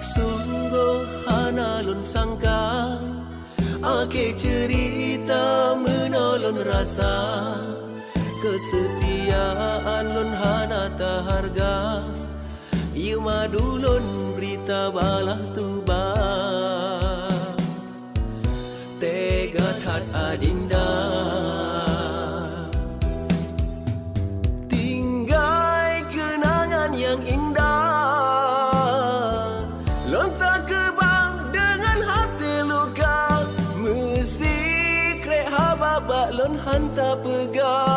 Sungguh hana lun sangka ake cerita menolong rasa kesetiaan lun hana tak harga. Iu madu lun berita balah tuba tega tat adinda tinggai kenangan yang indah. Lontar kebang dengan hati luka, mesti krek hababak lon hantar pegang.